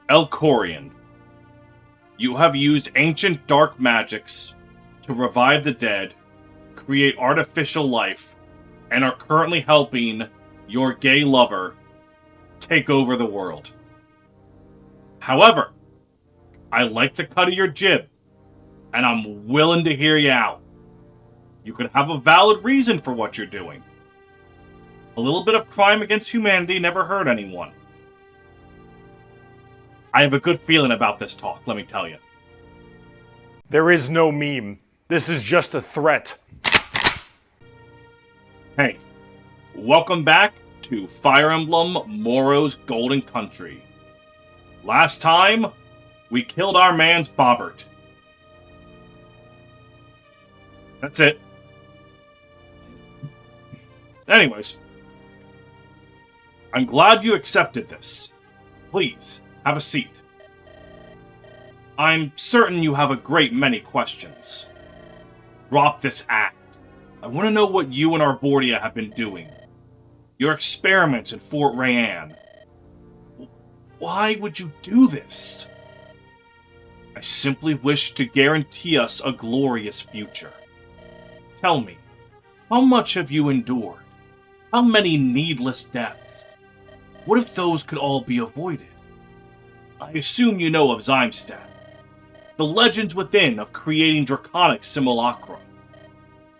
Elcorian, you have used ancient dark magics to revive the dead, create artificial life, and are currently helping your gay lover take over the world. However, I like the cut of your jib, and I'm willing to hear you out. You could have a valid reason for what you're doing. A little bit of crime against humanity never hurt anyone. I have a good feeling about this talk, let me tell you. There is no meme. This is just a threat. Hey, welcome back to Fire Emblem Morrow's Golden Country. Last time, we killed our man's Bobbert. That's it. Anyways, I'm glad you accepted this. Please, have a seat. I'm certain you have a great many questions. Drop this act. I want to know what you and Arbordia have been doing. Your experiments in Fort Rayanne. Why would you do this? I simply wish to guarantee us a glorious future. Tell me, how much have you endured? How many needless deaths? What if those could all be avoided? I assume you know of Zymstad. The legends within of creating draconic simulacra.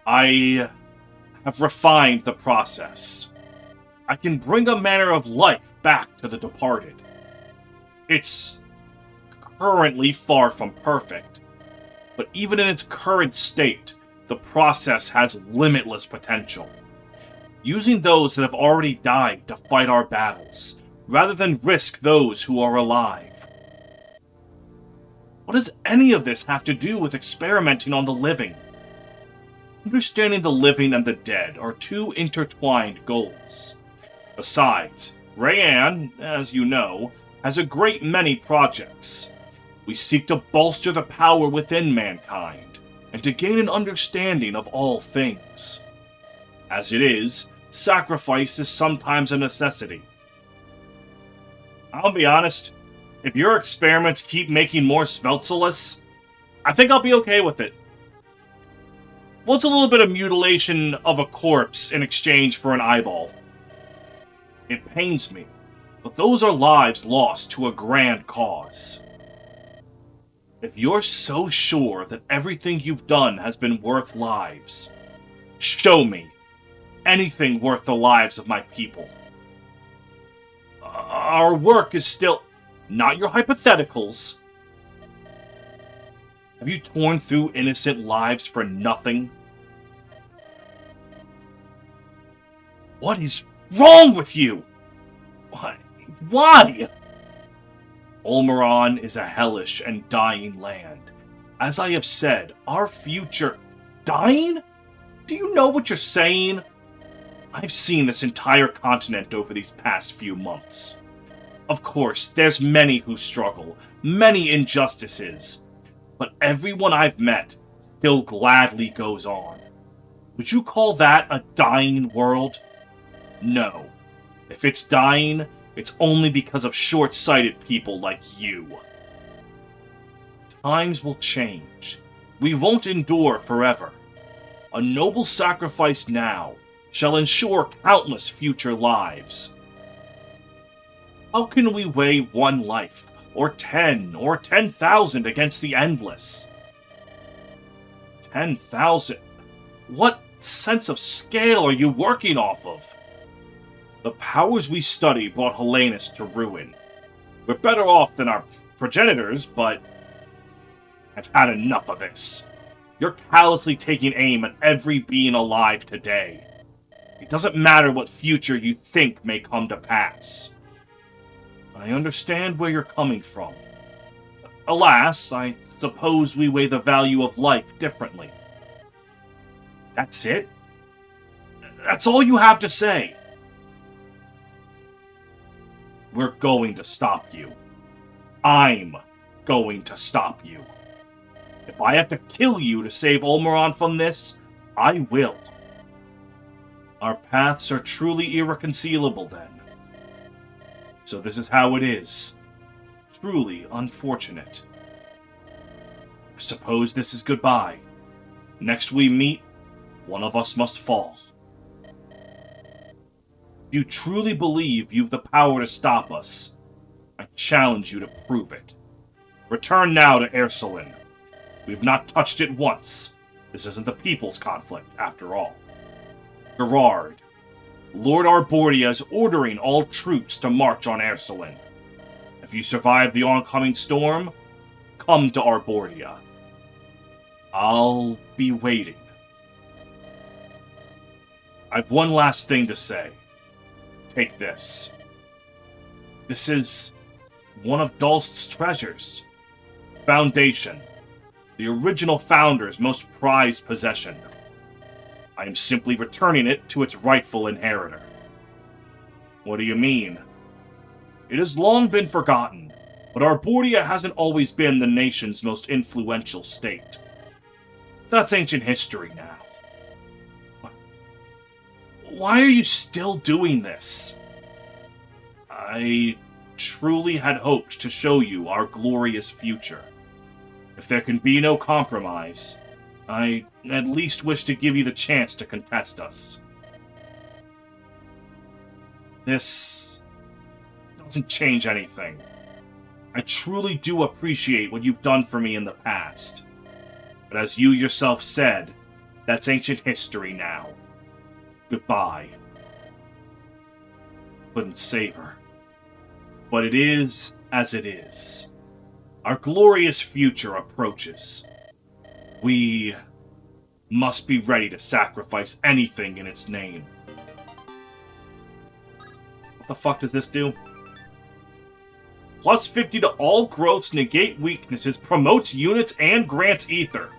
I have refined the process. I can bring a manner of life back to the departed. It's currently far from perfect, but even in its current state, the process has limitless potential. Using those that have already died to fight our battles, rather than risk those who are alive. What does any of this have to do with experimenting on the living? Understanding the living and the dead are two intertwined goals. Besides, Rayanne, as you know, has a great many projects. We seek to bolster the power within mankind, and to gain an understanding of all things. As it is, sacrifice is sometimes a necessity. I'll be honest, if your experiments keep making more Sveltsolus, I think I'll be okay with it. What's a little bit of mutilation of a corpse in exchange for an eyeball? It pains me, but those are lives lost to a grand cause. If you're so sure that everything you've done has been worth lives, show me anything worth the lives of my people. Our work is still... Not your hypotheticals. Have you torn through innocent lives for nothing? What is wrong with you? Why? Olmeron is a hellish and dying land. As I have said, our future... Dying? Do you know what you're saying? I've seen this entire continent over these past few months. Of course, there's many who struggle, many injustices, but everyone I've met still gladly goes on. Would you call that a dying world? No. If it's dying, it's only because of short-sighted people like you. Times will change. We won't endure forever. A noble sacrifice now shall ensure countless future lives. How can we weigh one life, or 10,000 against the endless? 10,000? What sense of scale are you working off of? The powers we study brought Hellenis to ruin. We're better off than our progenitors, but I've had enough of this. You're callously taking aim at every being alive today. It doesn't matter what future you think may come to pass. I understand where you're coming from. Alas, I suppose we weigh the value of life differently. That's it? That's all you have to say? We're going to stop you. I'm going to stop you. If I have to kill you to save Olmeron from this, I will. Our paths are truly irreconcilable then. So this is how it is. Truly unfortunate. I suppose this is goodbye. Next we meet, one of us must fall. If you truly believe you've the power to stop us, I challenge you to prove it. Return now to Ursulin. We've not touched it once. This isn't the people's conflict, after all. Gerard, Lord Arbordia is ordering all troops to march on Ursulin. If you survive the oncoming storm, come to Arbordia. I'll be waiting. I've one last thing to say. Take this. This is one of Dulst's treasures. Foundation. The original founder's most prized possession. I am simply returning it to its rightful inheritor. What do you mean? It has long been forgotten, but Arbordia hasn't always been the nation's most influential state. That's ancient history now. Why are you still doing this? I truly had hoped to show you our glorious future. If there can be no compromise, I at least wish to give you the chance to contest us. This doesn't change anything. I truly do appreciate what you've done for me in the past. But as you yourself said, that's ancient history now. Goodbye. Couldn't save her. But it is as it is. Our glorious future approaches. We must be ready to sacrifice anything in its name. What the fuck does this do? Plus 50 to all growths, negate weaknesses, promotes units, and grants ether.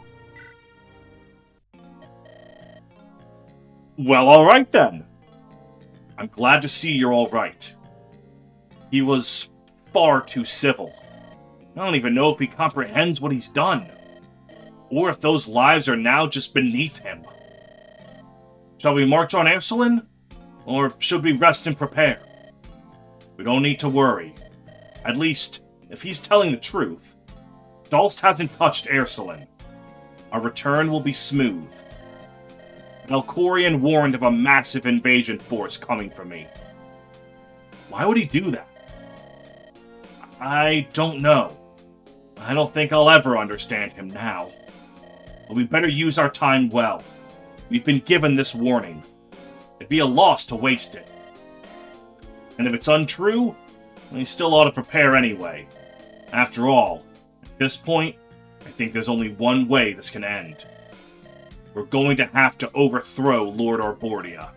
Well, alright then. I'm glad to see you're alright. He was far too civil. I don't even know if he comprehends what he's done. Or if those lives are now just beneath him. Shall we march on Ursulin? Or should we rest and prepare? We don't need to worry. At least, if he's telling the truth, Dulst hasn't touched Ursulin. Our return will be smooth. Elcorian warned of a massive invasion force coming for me. Why would he do that? I don't know. I don't think I'll ever understand him now. But we better use our time well. We've been given this warning. It'd be a loss to waste it. And if it's untrue, we still ought to prepare anyway. After all, at this point, I think there's only one way this can end. We're going to have to overthrow Lord Arbordia.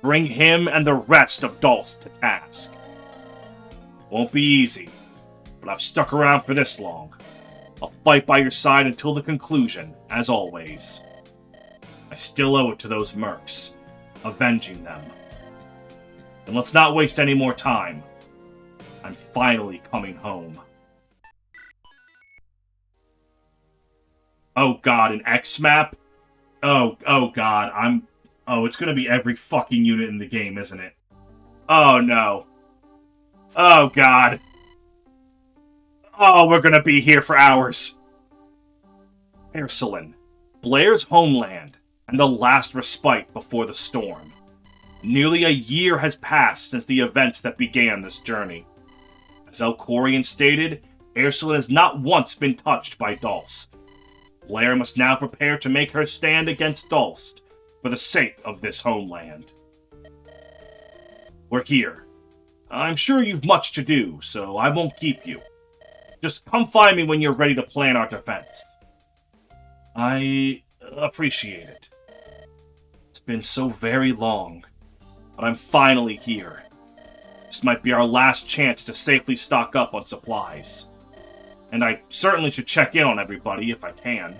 Bring him and the rest of Dulst to task. Won't be easy, but I've stuck around for this long. I'll fight by your side until the conclusion, as always. I still owe it to those mercs, avenging them. And let's not waste any more time. I'm finally coming home. Oh god, an X map? Oh god, Oh, it's gonna be every fucking unit in the game, isn't it? Oh no. Oh god. Oh, we're gonna be here for hours. Ursulin, Blair's homeland, and the last respite before the storm. Nearly a year has passed since the events that began this journey. As Elcorian stated, Ursulin has not once been touched by Dulst. Blair must now prepare to make her stand against Dulst for the sake of this homeland. We're here. I'm sure you've much to do, so I won't keep you. Just come find me when you're ready to plan our defense. I appreciate it. It's been so very long, but I'm finally here. This might be our last chance to safely stock up on supplies. And I certainly should check in on everybody if I can.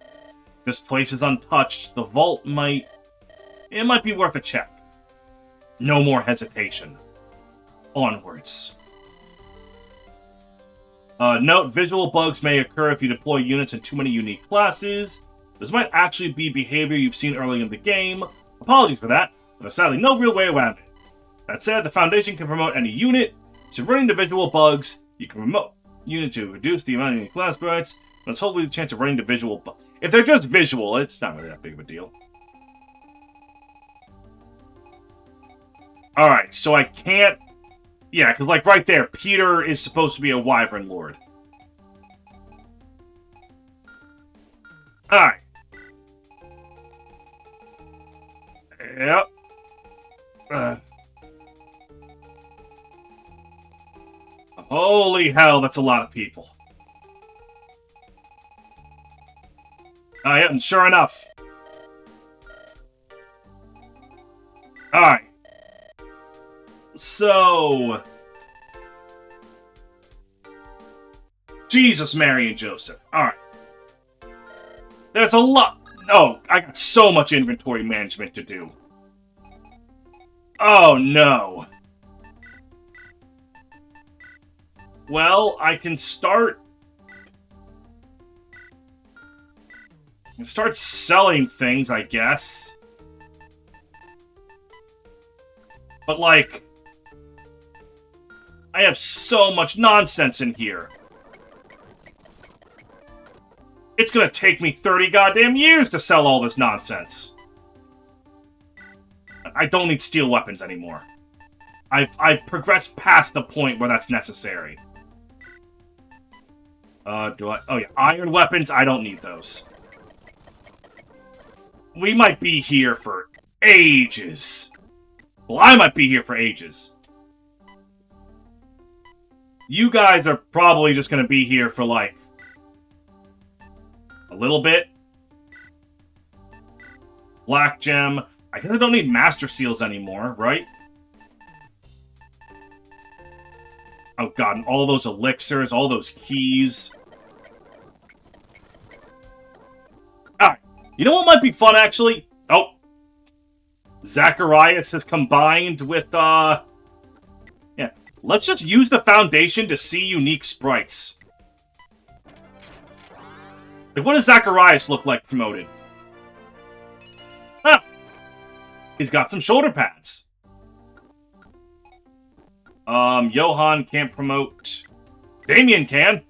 If this place is untouched, the vault might be worth a check. No more hesitation. Onwards. Note, visual bugs may occur if you deploy units in too many unique classes. This might actually be behavior you've seen early in the game. Apologies for that, but there's sadly no real way around it. That said, the Foundation can promote any unit, so if running into visual bugs, you can promote unit to reduce the amount of class sprites. Let's hopefully the chance of running to visual. If they're just visual, it's not really that big of a deal. Alright, so I can't... Yeah, because, like, right there, Peter is supposed to be a Wyvern Lord. Alright. Yep. Holy hell, that's a lot of people. Yeah, and sure enough. Alright. So... Jesus, Mary, and Joseph. Alright. There's a lot... Oh, I got so much inventory management to do. Oh, no. Well, I can start... start selling things, I guess. But, like... I have so much nonsense in here. It's gonna take me 30 goddamn years to sell all this nonsense. I don't need steel weapons anymore. I've progressed past the point where that's necessary. Do I... Oh, yeah. Iron weapons, I don't need those. We might be here for ages. Well, I might be here for ages. You guys are probably just gonna be here for, like... a little bit. Black gem. I guess I don't need master seals anymore, right? Oh god, and all those elixirs, all those keys. Alright. You know what might be fun, actually? Oh. Zacharias has combined with, yeah. Let's just use the foundation to see unique sprites. Like, what does Zacharias look like promoted? Huh. He's got some shoulder pads. Johan can't promote. Damien can.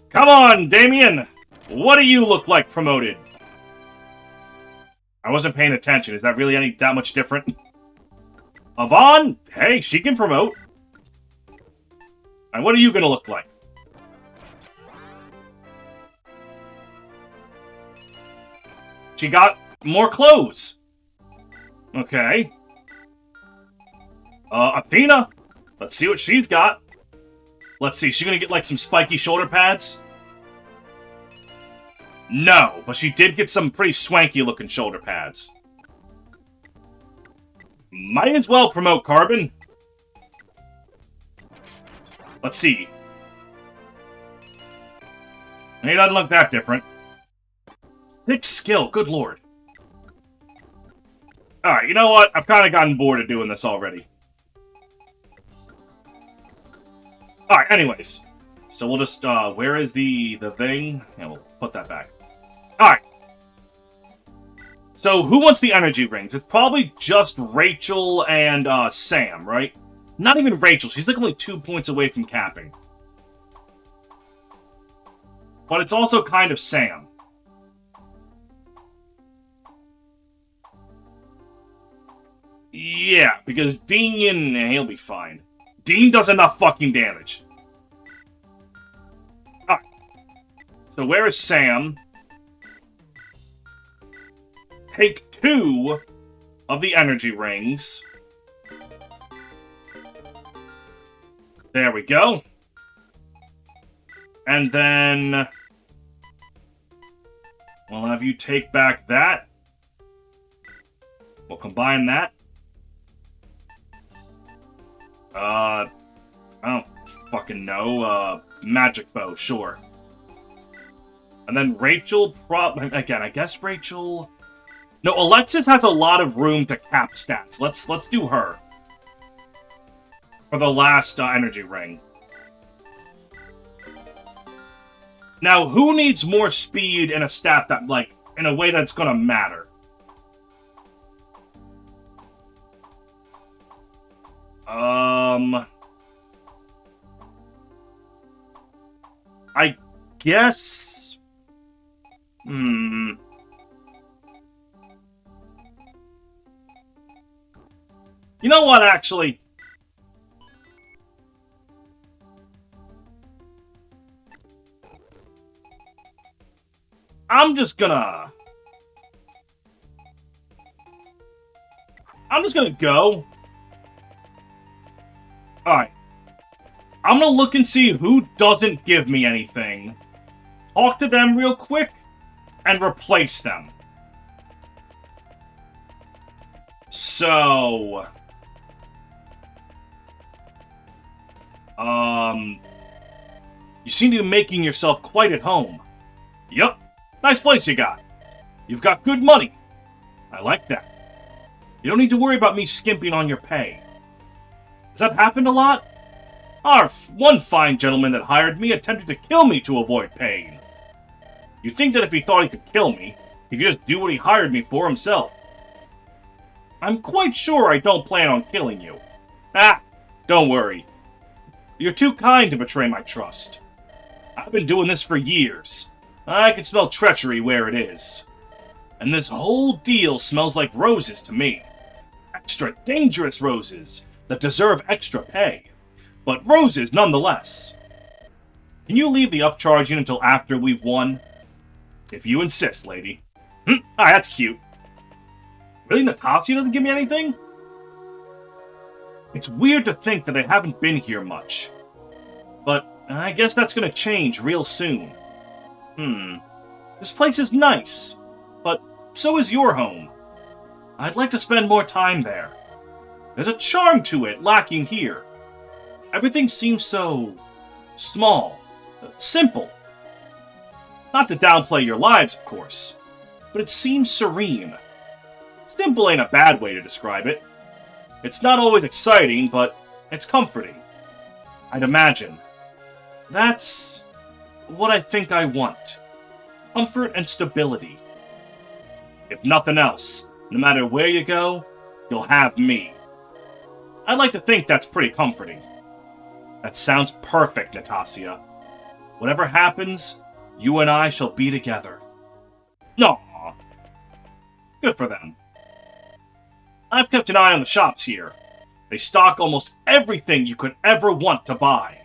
Come on, Damien! What do you look like promoted? I wasn't paying attention. Is that really that much different? Yvonne? Hey, she can promote. And what are you gonna look like? She got more clothes. Okay. Athena. Let's see what she's got. Let's see, she's gonna get, like, some spiky shoulder pads? No, but she did get some pretty swanky-looking shoulder pads. Might as well promote Carbon. Let's see. He doesn't look that different. Thick skill, good lord. Alright, you know what? I've kind of gotten bored of doing this already. Alright, anyways. So we'll just, where is the thing? Yeah, we'll put that back. Alright. So, who wants the energy rings? It's probably just Rachel and, Sam, right? Not even Rachel. She's like only 2 points away from capping. But it's also kind of Sam. Yeah, because Dean, he'll be fine. Dean does enough fucking damage. Alright. So where is Sam? Take 2 of the energy rings. There we go. And then... we'll have you take back that. We'll combine that. I don't fucking know. Magic bow, sure. And then Rachel, again, I guess Rachel... No, Alexis has a lot of room to cap stats. Let's do her. For the last energy ring. Now, who needs more speed in a stat that, like, in a way that's gonna matter? I guess... You know what, actually? I'm just gonna go. Alright. I'm gonna look and see who doesn't give me anything. Talk to them real quick, and replace them. So... You seem to be making yourself quite at home. Yup. Nice place you got. You've got good money. I like that. You don't need to worry about me skimping on your pay. Has that happened a lot? One fine gentleman that hired me attempted to kill me to avoid paying. You'd think that if he thought he could kill me, he could just do what he hired me for himself. I'm quite sure I don't plan on killing you. Don't worry. You're too kind to betray my trust. I've been doing this for years. I can smell treachery where it is. And this whole deal smells like roses to me. Extra dangerous roses that deserve extra pay. But roses nonetheless. Can you leave the upcharging until after we've won? If you insist, lady. That's cute. Really, Natasha doesn't give me anything? It's weird to think that I haven't been here much. But I guess that's gonna change real soon. This place is nice, but so is your home. I'd like to spend more time there. There's a charm to it lacking here. Everything seems so... small. Simple. Not to downplay your lives, of course, but it seems serene. Simple ain't a bad way to describe it. It's not always exciting, but it's comforting. I'd imagine. That's what I think I want. Comfort and stability. If nothing else, no matter where you go, you'll have me. I'd like to think that's pretty comforting. That sounds perfect, Natasha. Whatever happens, you and I shall be together. Aww. Good for them. I've kept an eye on the shops here. They stock almost everything you could ever want to buy.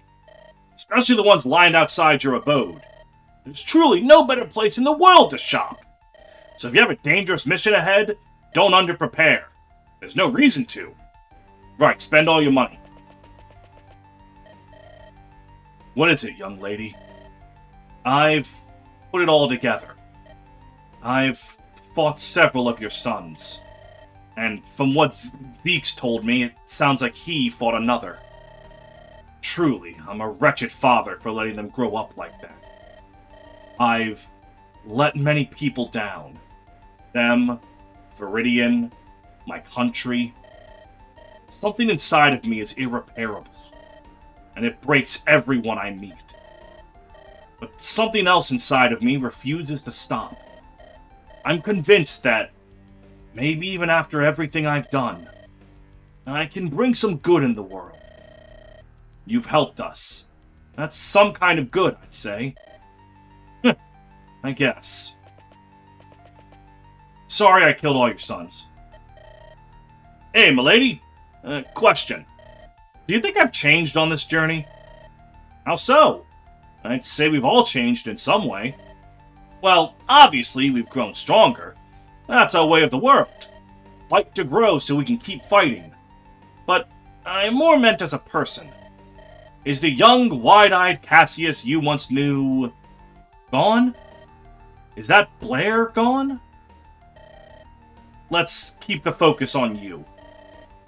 Especially the ones lined outside your abode. There's truly no better place in the world to shop. So if you have a dangerous mission ahead, don't underprepare. There's no reason to. Right, spend all your money. What is it, young lady? I've put it all together. I've fought several of your sons. And from what Zeke's told me, it sounds like he fought another. Truly, I'm a wretched father for letting them grow up like that. I've let many people down. Them, Viridian, my country. Something inside of me is irreparable. And it breaks everyone I meet. But something else inside of me refuses to stop. I'm convinced that, maybe even after everything I've done, I can bring some good in the world. You've helped us. That's some kind of good, I'd say. I guess. Sorry I killed all your sons. Hey, milady. Question. Do you think I've changed on this journey? How so? I'd say we've all changed in some way. Well, obviously we've grown stronger. That's our way of the world. Fight to grow so we can keep fighting. But I'm more meant as a person. Is the young, wide-eyed Cassius you once knew... gone? Is that Blair gone? Let's keep the focus on you.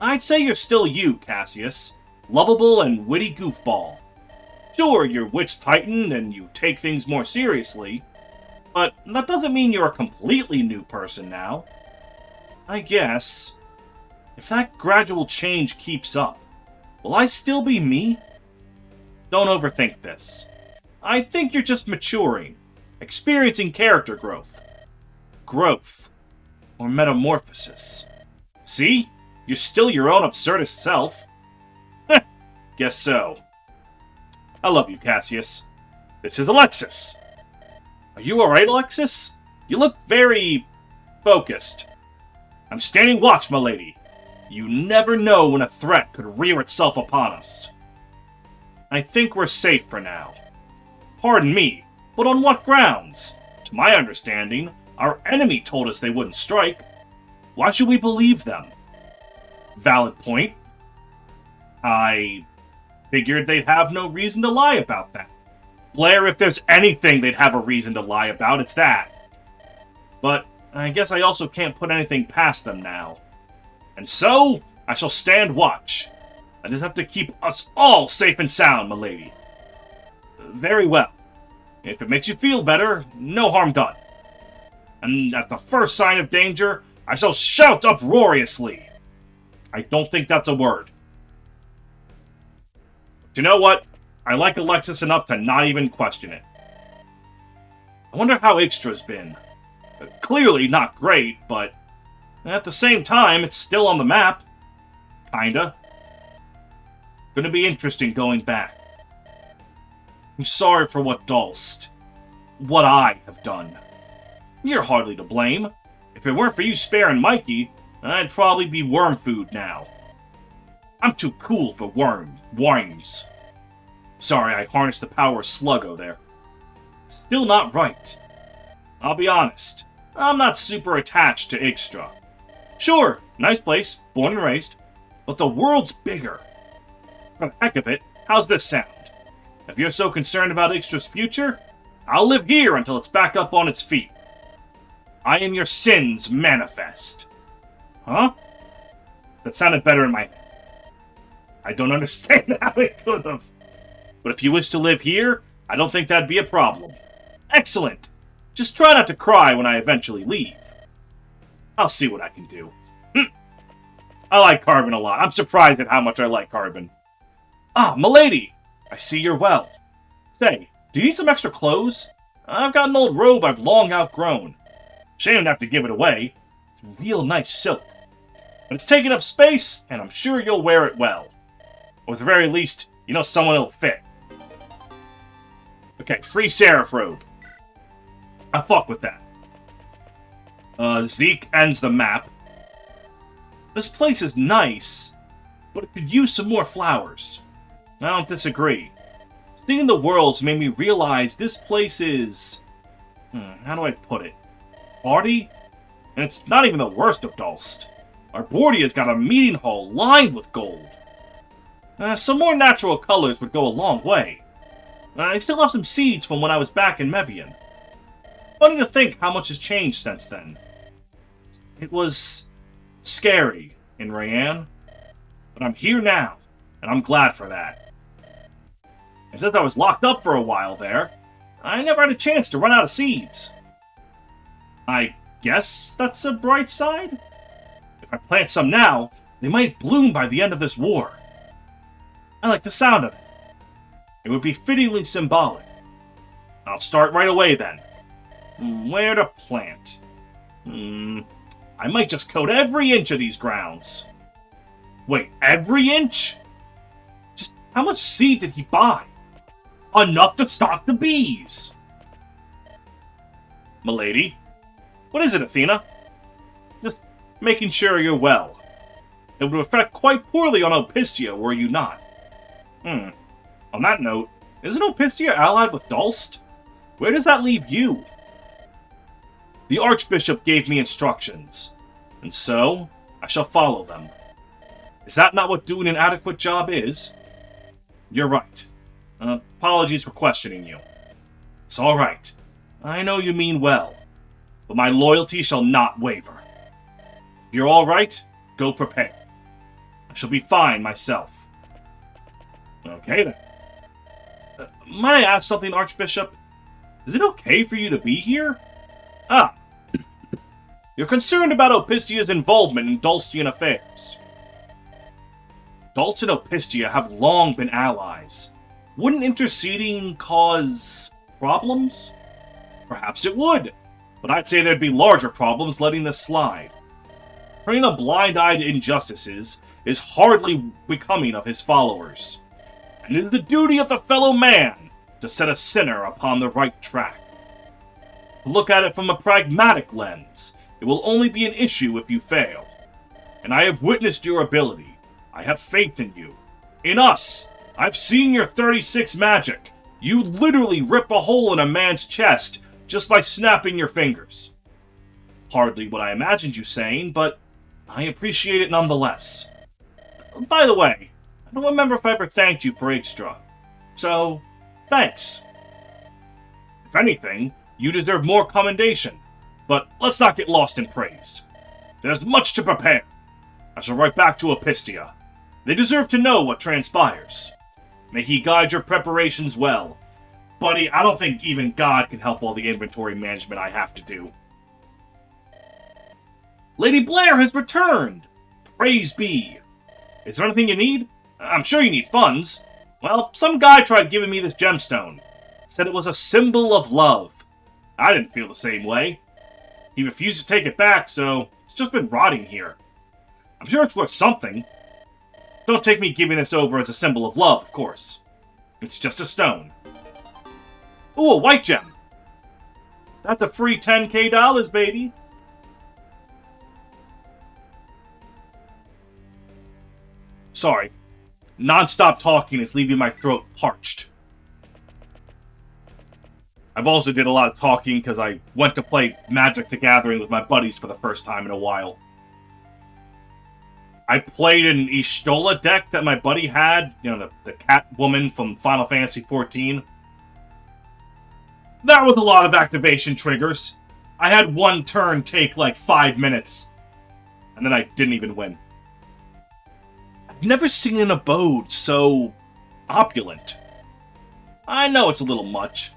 I'd say you're still you, Cassius. Lovable and witty goofball. Sure, your wits tightened and you take things more seriously, but that doesn't mean you're a completely new person now. I guess, if that gradual change keeps up, will I still be me? Don't overthink this. I think you're just maturing, experiencing character growth. Growth. Or metamorphosis. See? You're still your own absurdist self. Guess so. I love you, Cassius. This is Alexis. Are you alright, Alexis? You look very focused. I'm standing watch, my lady. You never know when a threat could rear itself upon us. I think we're safe for now. Pardon me, but on what grounds? To my understanding, our enemy told us they wouldn't strike. Why should we believe them? Valid point. I figured they'd have no reason to lie about that. Blair, if there's anything they'd have a reason to lie about, it's that. But I guess I also can't put anything past them now. And so, I shall stand watch. I just have to keep us all safe and sound, my lady. Very well. If it makes you feel better, no harm done. And at the first sign of danger, I shall shout uproariously. I don't think that's a word. But you know what? I like Alexis enough to not even question it. I wonder how Ixtra's been. Clearly not great, but at the same time, it's still on the map. Kinda. Gonna be interesting going back. I'm sorry for what what I have done. You're hardly to blame. If it weren't for you sparing Mikey, I'd probably be worm food now. I'm too cool for worms. Sorry, I harnessed the power of Sluggo there. Still not right. I'll be honest, I'm not super attached to Ixtra. Sure, nice place, born and raised, but the world's bigger. For the heck of it, how's this sound? If you're so concerned about Ixtra's future, I'll live here until it's back up on its feet. I am your sins manifest. Huh? That sounded better in my head. I don't understand how it could have. But if you wish to live here, I don't think that'd be a problem. Excellent! Just try not to cry when I eventually leave. I'll see what I can do. I like Carbon a lot. I'm surprised at how much I like Carbon. Ah, milady! I see you're well. Say, do you need some extra clothes? I've got an old robe I've long outgrown. Shame to have to give it away. It's real nice silk. But it's taking up space, and I'm sure you'll wear it well. Or at the very least, you know someone it'll fit. Okay, free Seraph robe. I fuck with that. Zeke ends the map. This place is nice, but it could use some more flowers. I don't disagree. Seeing the worlds made me realize this place is... how do I put it? Party? And it's not even the worst of Dalst. Arbordia's got a meeting hall lined with gold. Some more natural colors would go a long way. I still have some seeds from when I was back in Mevian. Funny to think how much has changed since then. It was scary in Rayanne, but I'm here now, and I'm glad for that. And since I was locked up for a while there, I never had a chance to run out of seeds. I guess that's a bright side? If I plant some now, they might bloom by the end of this war. I like the sound of it. It would be fittingly symbolic. I'll start right away then. Where to plant? I might just coat every inch of these grounds. Wait, every inch? Just how much seed did he buy? Enough to stock the bees! Milady? What is it, Athena? Just making sure you're well. It would affect quite poorly on Opistia, were you not? On that note, isn't Opistia allied with Dalst? Where does that leave you? The Archbishop gave me instructions, and so I shall follow them. Is that not what doing an adequate job is? You're right. Apologies for questioning you. It's all right. I know you mean well, but my loyalty shall not waver. If you're all right, go prepare. I shall be fine myself. Okay then. Might I ask something, Archbishop? Is it okay for you to be here? Ah. You're concerned about Opistia's involvement in Dalstian affairs. Dalst and Opistia have long been allies. Wouldn't interceding cause problems? Perhaps it would, but I'd say there'd be larger problems letting this slide. Turning a blind eye to injustices is hardly becoming of his followers. And it is the duty of the fellow man to set a sinner upon the right track. To look at it from a pragmatic lens, it will only be an issue if you fail. And I have witnessed your ability. I have faith in you. In us! I've seen your 36 magic. You literally rip a hole in a man's chest just by snapping your fingers. Hardly what I imagined you saying, but I appreciate it nonetheless. By the way, I don't remember if I ever thanked you for Extra. So, thanks. If anything, you deserve more commendation. But let's not get lost in praise. There's much to prepare. I shall write back to Opistia. They deserve to know what transpires. May he guide your preparations well. Buddy, I don't think even God can help all the inventory management I have to do. Lady Blair has returned! Praise be. Is there anything you need? I'm sure you need funds. Well, some guy tried giving me this gemstone. Said it was a symbol of love. I didn't feel the same way. He refused to take it back, so it's just been rotting here. I'm sure it's worth something. Don't take me giving this over as a symbol of love, of course. It's just a stone. Ooh, a white gem. That's a free $10K, baby. Sorry. Non-stop talking is leaving my throat parched. I've also did a lot of talking because I went to play Magic the Gathering with my buddies for the first time in a while. I played an Ishtola deck that my buddy had, you know, the cat woman from Final Fantasy XIV. That was a lot of activation triggers. I had one turn take like 5 minutes, and then I didn't even win. I've never seen an abode so opulent. I know it's a little much.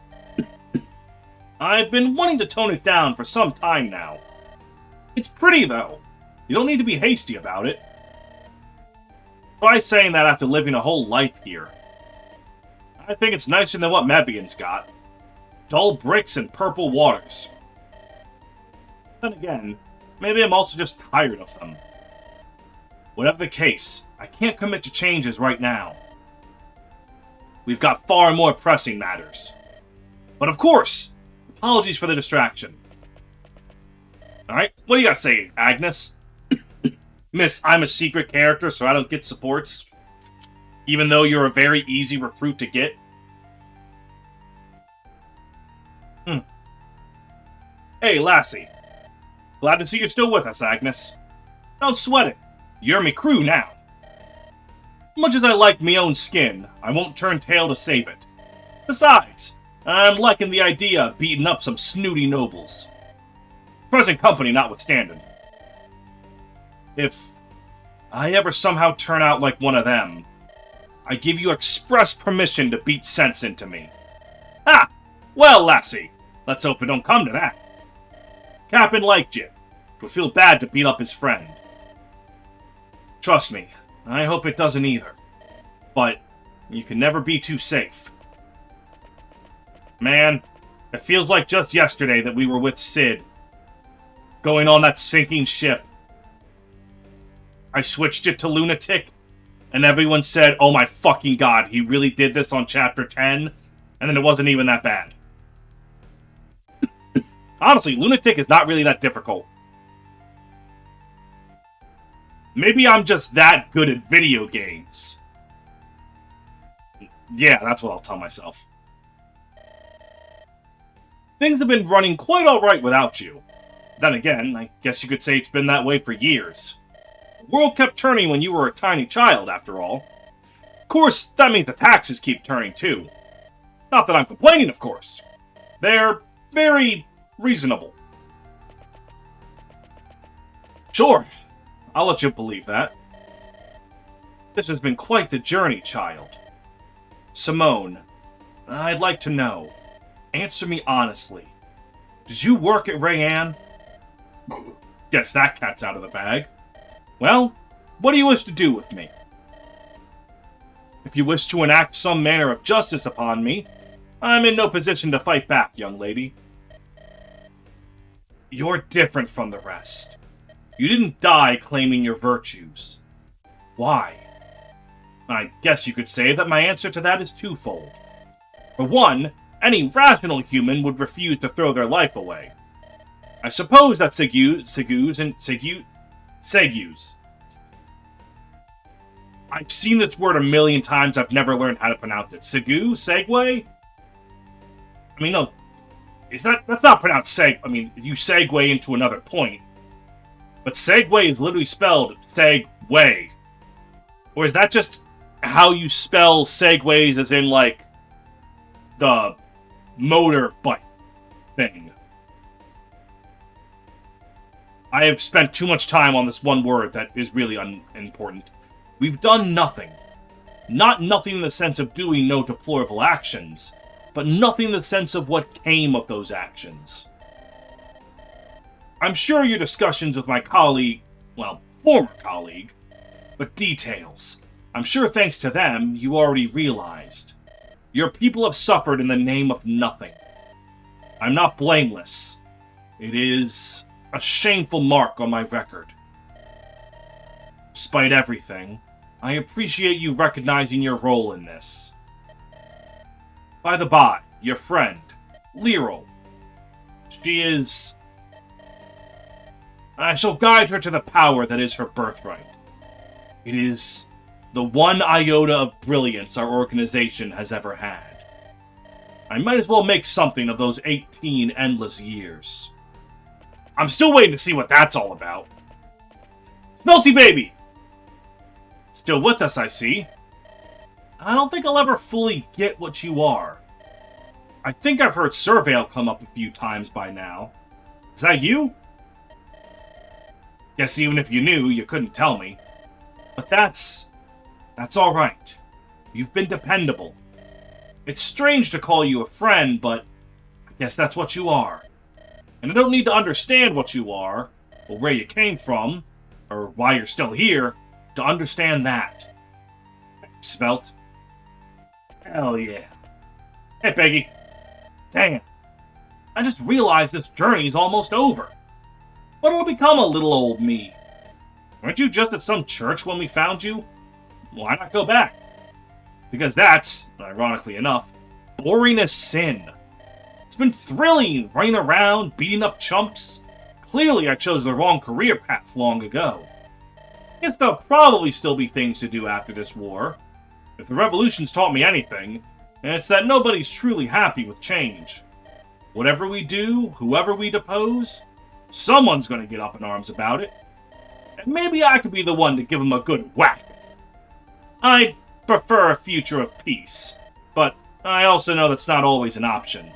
I've been wanting to tone it down for some time now. It's pretty, though. You don't need to be hasty about it. Try saying that after living a whole life here. I think it's nicer than what Mevian's got. Dull bricks and purple waters. Then again, maybe I'm also just tired of them. Whatever the case, I can't commit to changes right now. We've got far more pressing matters. But of course, apologies for the distraction. Alright, what do you gotta say, Agnes? Miss, I'm a secret character, so I don't get supports. Even though you're a very easy recruit to get. Hey, lassie. Glad to see you're still with us, Agnes. Don't sweat it. You're me crew now. Much as I like me own skin, I won't turn tail to save it. Besides, I'm liking the idea of beating up some snooty nobles. Present company notwithstanding. If I ever somehow turn out like one of them, I give you express permission to beat sense into me. Ha! Well, lassie, let's hope it don't come to that. Captain liked you. Would feel bad to beat up his friend. Trust me, I hope it doesn't either. But you can never be too safe. Man, it feels like just yesterday that we were with Sid. Going on that sinking ship. I switched it to Lunatic, and everyone said, oh my fucking god, he really did this on Chapter 10, and then it wasn't even that bad. Honestly, Lunatic is not really that difficult. Maybe I'm just that good at video games. Yeah, that's what I'll tell myself. Things have been running quite alright without you. Then again, I guess you could say it's been that way for years. The world kept turning when you were a tiny child, after all. Of course, that means the taxes keep turning, too. Not that I'm complaining, of course. They're very reasonable. Sure, I'll let you believe that. This has been quite the journey, child. Simone, I'd like to know. Answer me honestly. Did you work at Rayanne? Guess that cat's out of the bag. Well, what do you wish to do with me? If you wish to enact some manner of justice upon me, I'm in no position to fight back, young lady. You're different from the rest. You didn't die claiming your virtues. Why? I guess you could say that my answer to that is twofold. For one, any rational human would refuse to throw their life away. I suppose that Segues. I've seen this word a million times, I've never learned how to pronounce it. Segue? I mean, no, that's not pronounced seg. I mean, you segue into another point. But segue is literally spelled segway. Or is that just how you spell segways, as in, like, the motorbike thing? I have spent too much time on this one word that is really unimportant. We've done nothing. Not nothing in the sense of doing no deplorable actions, but nothing in the sense of what came of those actions. I'm sure your discussions with my colleague, well, former colleague, but details. I'm sure thanks to them, you already realized. Your people have suffered in the name of nothing. I'm not blameless. It is a shameful mark on my record. Despite everything, I appreciate you recognizing your role in this. By the by, your friend, Lero. She is... I shall guide her to the power that is her birthright. It is the one iota of brilliance our organization has ever had. I might as well make something of those 18 endless years. I'm still waiting to see what that's all about. Smelty Baby! Still with us, I see. I don't think I'll ever fully get what you are. I think I've heard Surveil come up a few times by now. Is that you? Guess even if you knew, you couldn't tell me. But that's alright. You've been dependable. It's strange to call you a friend, but I guess that's what you are. And I don't need to understand what you are, or where you came from, or why you're still here, to understand that. Svelte. Hell yeah. Hey, Peggy. Damn. I just realized this journey's almost over. What'll become of little old me? Weren't you just at some church when we found you? Why not go back? Because that's, ironically enough, boring as sin. It's been thrilling, running around, beating up chumps. Clearly I chose the wrong career path long ago. Guess there'll probably still be things to do after this war. If the revolution's taught me anything, it's that nobody's truly happy with change. Whatever we do, whoever we depose, someone's gonna get up in arms about it. And maybe I could be the one to give them a good whack. I prefer a future of peace, but I also know that's not always an option.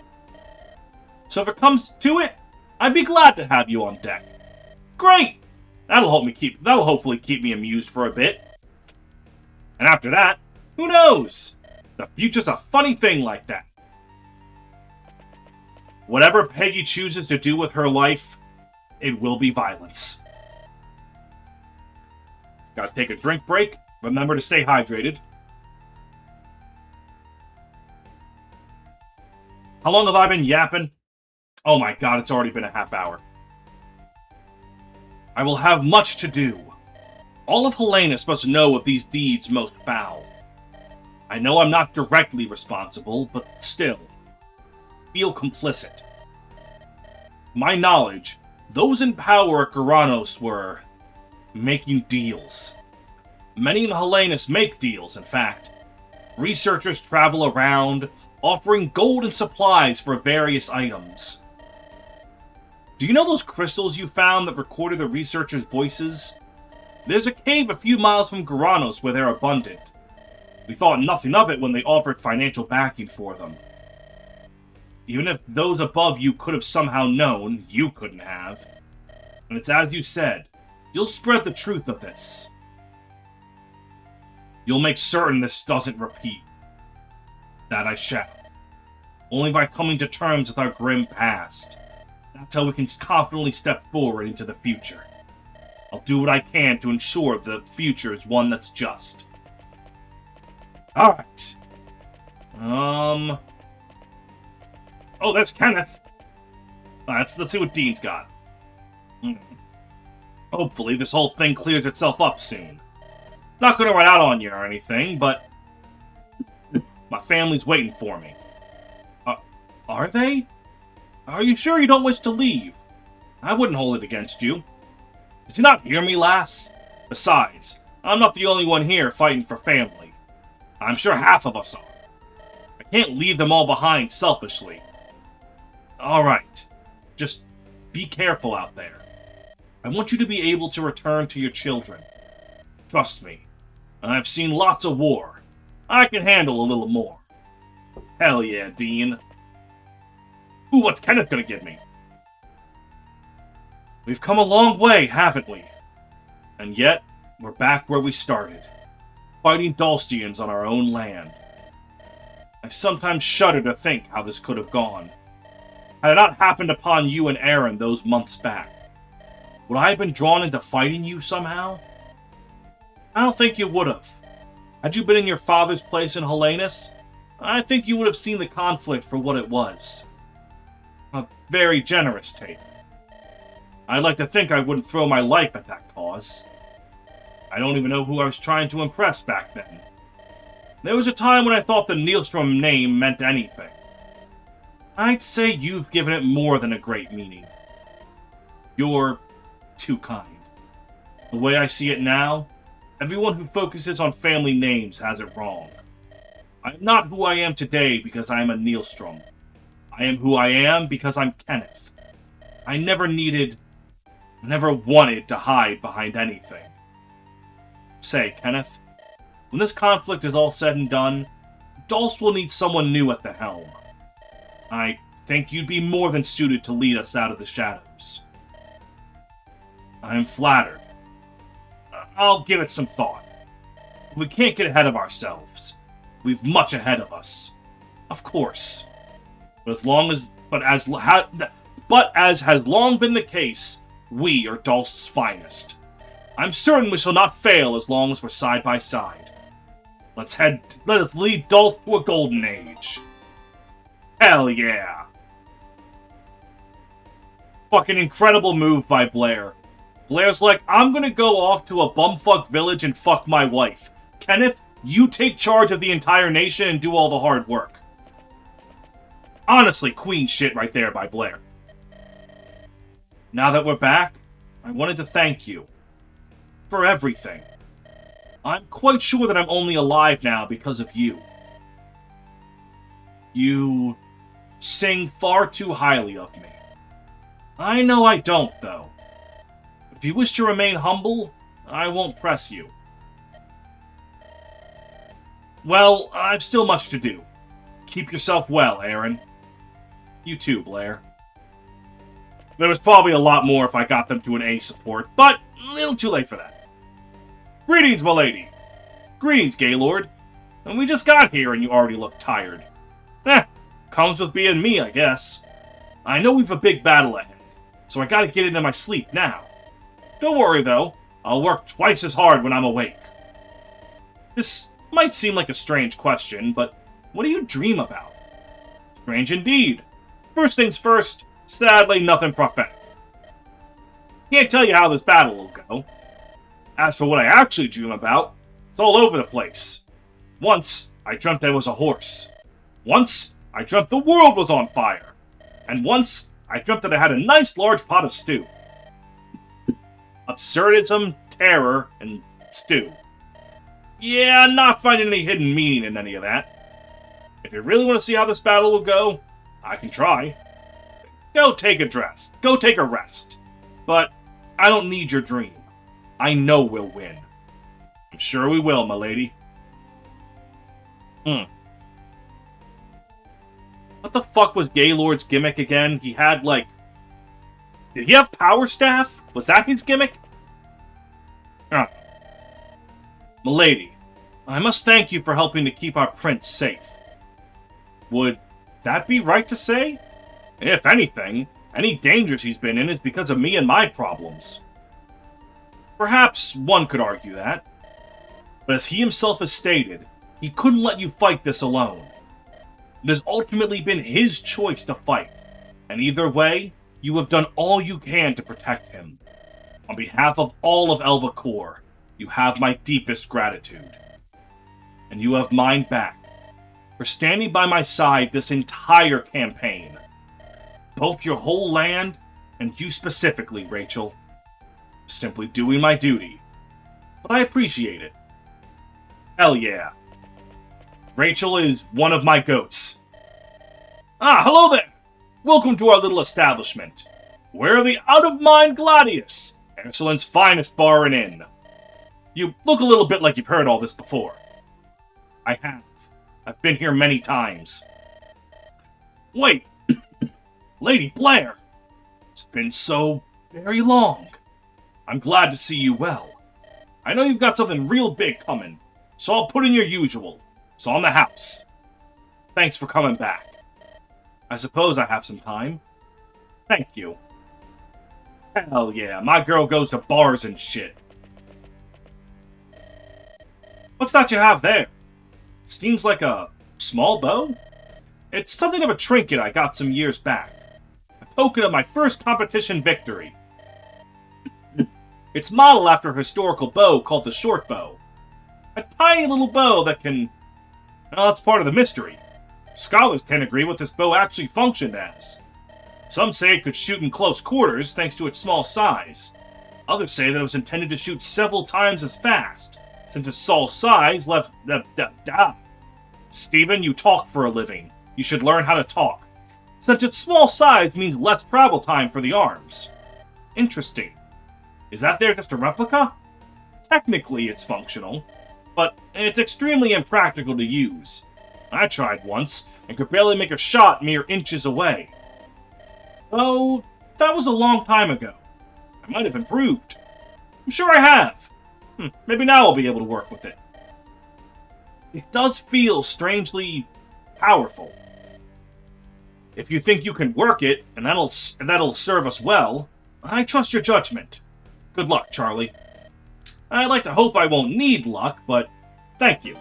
So if it comes to it, I'd be glad to have you on deck. Great! That'll hopefully keep me amused for a bit. And after that, who knows? The future's a funny thing like that. Whatever Peggy chooses to do with her life, it will be violence. Gotta take a drink break. Remember to stay hydrated. How long have I been yapping? Oh my god, it's already been a half hour. I will have much to do. All of Helena must know of these deeds most foul. I know I'm not directly responsible, but still, feel complicit. My knowledge, those in power at Garanos were making deals. Many in Hellenis make deals, in fact. Researchers travel around, offering gold and supplies for various items. Do you know those crystals you found that recorded the researchers' voices? There's a cave a few miles from Garanos where they're abundant. We thought nothing of it when they offered financial backing for them. Even if those above you could have somehow known, you couldn't have. And it's as you said, you'll spread the truth of this. You'll make certain this doesn't repeat. That I shall. Only by coming to terms with our grim past. That's how we can confidently step forward into the future. I'll do what I can to ensure the future is one that's just. Alright. Oh, that's Kenneth. Let's see what Dean's got. Hopefully this whole thing clears itself up soon. Not gonna run out on you or anything, but my family's waiting for me. Are they? Are you sure you don't wish to leave? I wouldn't hold it against you. Did you not hear me, lass? Besides, I'm not the only one here fighting for family. I'm sure half of us are. I can't leave them all behind selfishly. Alright, just be careful out there. I want you to be able to return to your children. Trust me, I've seen lots of war. I can handle a little more. Hell yeah, Dean. Ooh, what's Kenneth gonna give me? We've come a long way, haven't we? And yet, we're back where we started. Fighting Dulcians on our own land. I sometimes shudder to think how this could have gone. Had it not happened upon you and Aaron those months back, would I have been drawn into fighting you somehow? I don't think you would have. Had you been in your father's place in Hellanus, I think you would have seen the conflict for what it was. A very generous take. I'd like to think I wouldn't throw my life at that cause. I don't even know who I was trying to impress back then. There was a time when I thought the Nielstrom name meant anything. I'd say you've given it more than a great meaning. You're too kind. The way I see it now, everyone who focuses on family names has it wrong. I'm not who I am today because I am a Nielstrom. I am who I am because I'm Kenneth. I never wanted to hide behind anything. Say, Kenneth, when this conflict is all said and done, Dulce will need someone new at the helm. I think you'd be more than suited to lead us out of the shadows. I am flattered. I'll give it some thought. We can't get ahead of ourselves. We've much ahead of us. Of course. But as has long been the case, we are Dulce's finest. I'm certain we shall not fail as long as we're side by side. Let us lead Dulce to a golden age. Hell yeah. Fucking incredible move by Blair. Blair's like, I'm gonna go off to a bumfuck village and fuck my wife. Kenneth, you take charge of the entire nation and do all the hard work. Honestly, queen shit right there by Blair. Now that we're back, I wanted to thank you. For everything. I'm quite sure that I'm only alive now because of you. You sing far too highly of me. I know I don't, though. If you wish to remain humble, I won't press you. Well, I've still much to do. Keep yourself well, Aaron. You too, Blair. There was probably a lot more if I got them to an A support, but a little too late for that. Greetings, milady. Greetings, Gaylord. And we just got here and you already look tired. Comes with being me, I guess. I know we've a big battle ahead, so I gotta get into my sleep now. Don't worry, though. I'll work twice as hard when I'm awake. This might seem like a strange question, but what do you dream about? Strange indeed. First things first, sadly, nothing prophetic. Can't tell you how this battle will go. As for what I actually dream about, it's all over the place. Once, I dreamt I was a horse. Once, I dreamt the world was on fire. And once, I dreamt that I had a nice large pot of stew. Absurdism, terror, and stew. Yeah, I'm not finding any hidden meaning in any of that. If you really want to see how this battle will go, I can try. Go take a rest. But I don't need your dream. I know we'll win. I'm sure we will, my lady. What the fuck was Gaylord's gimmick again? He had, like... Did he have Power Staff? Was that his gimmick? Milady, I must thank you for helping to keep our prince safe. Would that be right to say? If anything, any dangers he's been in is because of me and my problems. Perhaps one could argue that. But as he himself has stated, he couldn't let you fight this alone. It has ultimately been his choice to fight, and either way, you have done all you can to protect him. On behalf of all of Elbacor, you have my deepest gratitude. And you have mine back. for standing by my side this entire campaign. Both your whole land and you specifically, Rachel. Simply doing my duty. But I appreciate it. Hell yeah. Rachel is one of my goats. Ah, hello there! Welcome to our little establishment. We're the Out-of-Mind Gladius, Excellent's finest bar and inn. You look a little bit like you've heard all this before. I have. I've been here many times. Wait! Lady Blair! It's been so very long. I'm glad to see you well. I know you've got something real big coming, so I'll put in your usual. It's on the house. Thanks for coming back. I suppose I have some time. Thank you. Hell yeah, my girl goes to bars and shit. What's that you have there? Seems like a small bow? It's something of a trinket I got some years back. A token of my first competition victory. It's modeled after a historical bow called the short bow. A tiny little bow that can... Well, that's part of the mystery. Scholars can't agree what this bow actually functioned as. Some say it could shoot in close quarters thanks to its small size. Others say that it was intended to shoot several times as fast, since its small size left... Stephen, you talk for a living. You should learn how to talk. Since its small size means less travel time for the arms. Interesting. Is that there just a replica? Technically, it's functional, but it's extremely impractical to use. I tried once, and could barely make a shot mere inches away. Though, that was a long time ago. I might have improved. I'm sure I have. Maybe now I'll be able to work with it. It does feel strangely powerful. If you think you can work it, and that'll serve us well, I trust your judgment. Good luck, Charlie. I'd like to hope I won't need luck, but thank you.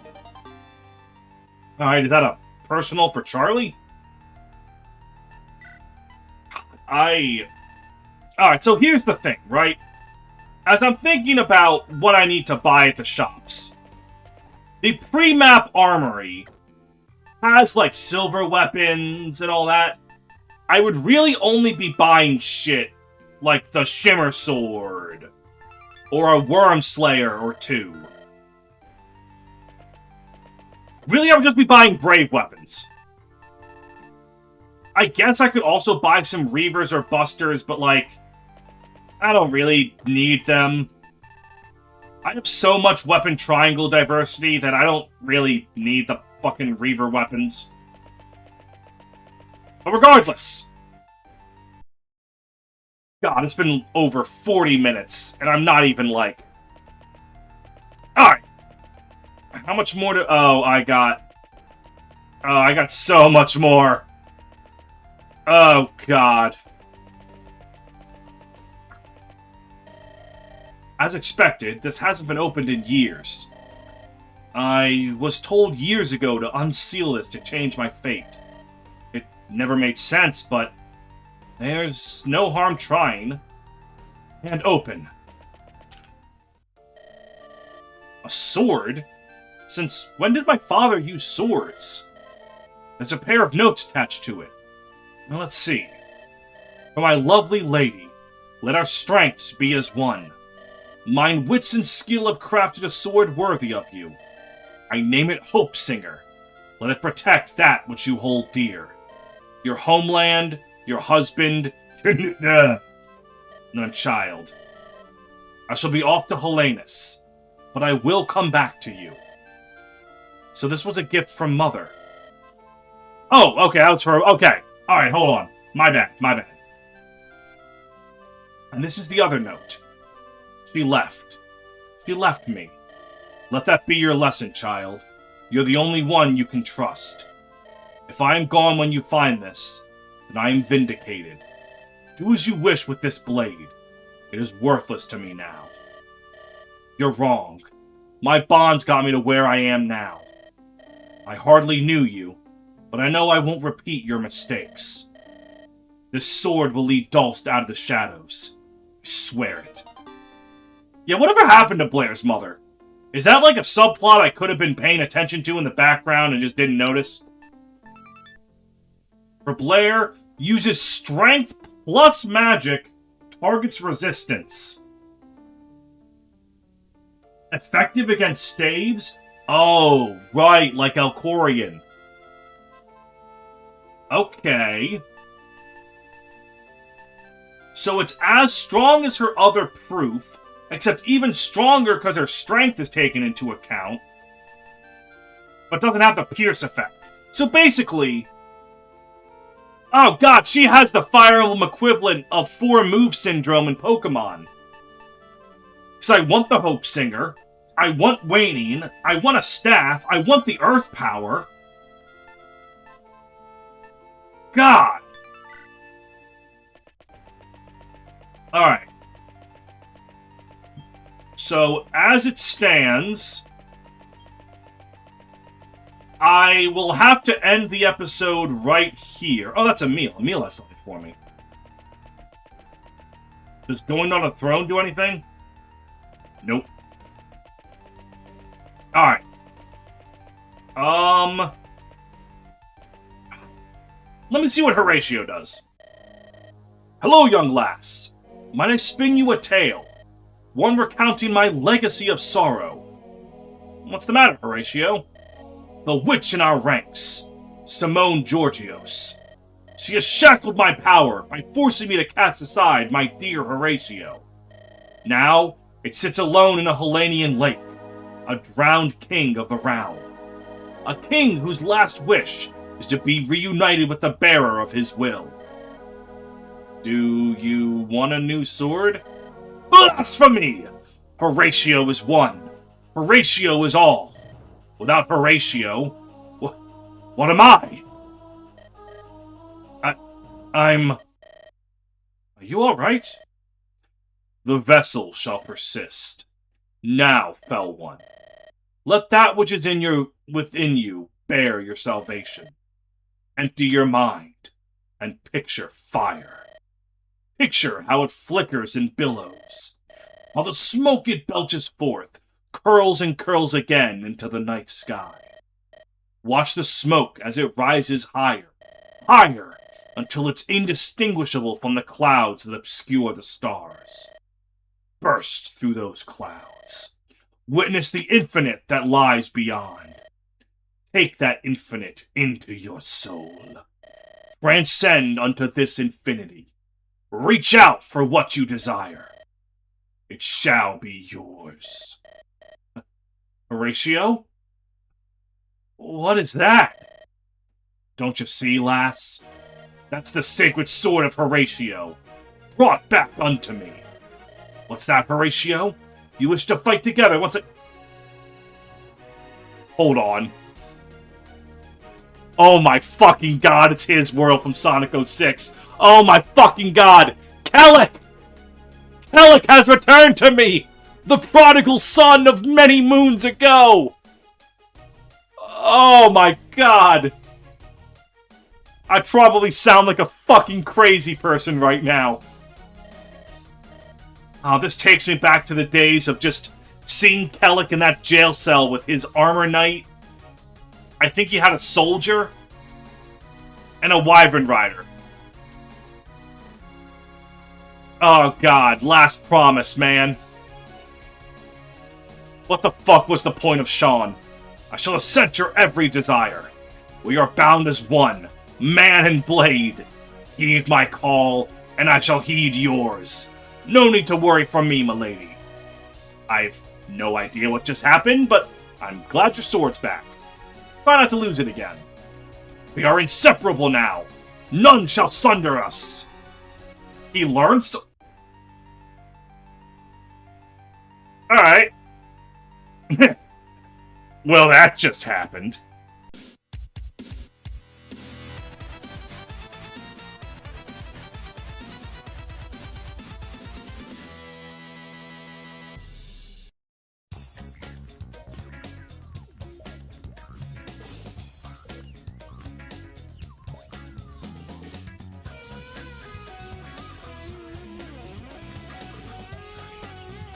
Alright, is that a personal for Charlie? Alright, so here's the thing, right? As I'm thinking about what I need to buy at the shops, the pre-map armory has, like, silver weapons and all that. I would really only be buying shit like the Shimmer Sword, or a Worm Slayer or two. Really, I would just be buying brave weapons. I guess I could also buy some Reavers or Busters, but, like, I don't really need them. I have so much weapon triangle diversity that I don't really need the fucking Reaver weapons. But regardless... God, it's been over 40 minutes, and I'm not even, like... Alright. How much more to... Oh, I got so much more. Oh, God. As expected, this hasn't been opened in years. I was told years ago to unseal this to change my fate. It never made sense, but there's no harm trying. And open. A sword? Since when did my father use swords? There's a pair of notes attached to it. Now let's see. For my lovely lady, let our strengths be as one. Mine wits and skill have crafted a sword worthy of you. I name it Hope Singer. Let it protect that which you hold dear. Your homeland, your husband, and child. I shall be off to Helenus, but I will come back to you. So this was a gift from Mother. Oh, okay, okay. Alright, hold on. My bad. And this is the other note. She left. She left me. Let that be your lesson, child. You're the only one you can trust. If I am gone when you find this, then I am vindicated. Do as you wish with this blade. It is worthless to me now. You're wrong. My bonds got me to where I am now. I hardly knew you, but I know I won't repeat your mistakes. This sword will lead Dulst out of the shadows. I swear it. Yeah, whatever happened to Blair's mother? Is that like a subplot I could have been paying attention to in the background and just didn't notice? For Blair, uses strength plus magic, targets resistance. Effective against staves? Oh, right, like Alcorian. Okay. So it's as strong as her other proof, except even stronger because her strength is taken into account, but doesn't have the pierce effect. So basically, oh god, she has the Fire Emblem equivalent of 4-move syndrome in Pokemon. So I want the Hope Singer, I want Waning, I want a staff, I want the Earth Power. God! Alright. So, as it stands, I will have to end the episode right here. Oh, that's a meal. A meal has something for me. Does going on a throne do anything? Nope. Alright. Let me see what Horatio does. Hello, young lass. Might I spin you a tale? One recounting my legacy of sorrow. What's the matter, Horatio? The witch in our ranks, Simone Georgios. She has shackled my power by forcing me to cast aside my dear Horatio. Now, it sits alone in a Hellenian lake, a drowned king of the realm. A king whose last wish is to be reunited with the bearer of his will. Do you want a new sword? Blasphemy! Horatio is one. Horatio is all. Without Horatio, what am I? I'm... Are you alright? The vessel shall persist. Now, fell one. Let that which is within you bear your salvation. Empty your mind, and picture fire. Picture how it flickers and billows, while the smoke it belches forth curls and curls again into the night sky. Watch the smoke as it rises higher, higher, until it's indistinguishable from the clouds that obscure the stars. Burst through those clouds. Witness the infinite that lies beyond. Take that infinite into your soul. Transcend unto this infinity. Reach out for what you desire. It shall be yours. Horatio? What is that? Don't you see, lass? That's the sacred sword of Horatio, brought back unto me. What's that, Horatio? You wish to fight together once it... Hold on. Oh my fucking god, it's his world from Sonic 06. Oh my fucking god! Kellic! Kellic has returned to me! The prodigal son of many moons ago! Oh my god! I probably sound like a fucking crazy person right now. Oh, this takes me back to the days of just seeing Kellic in that jail cell with his armor knight. I think he had a soldier and a wyvern rider. Oh god, last promise, man. What the fuck was the point of Sean? I shall assent your every desire. We are bound as one, man and blade. Heed my call, and I shall heed yours. No need to worry for me, milady. I've no idea what just happened, but I'm glad your sword's back. Try not to lose it again. We are inseparable now. None shall sunder us. He learns to... Alright. Well, that just happened.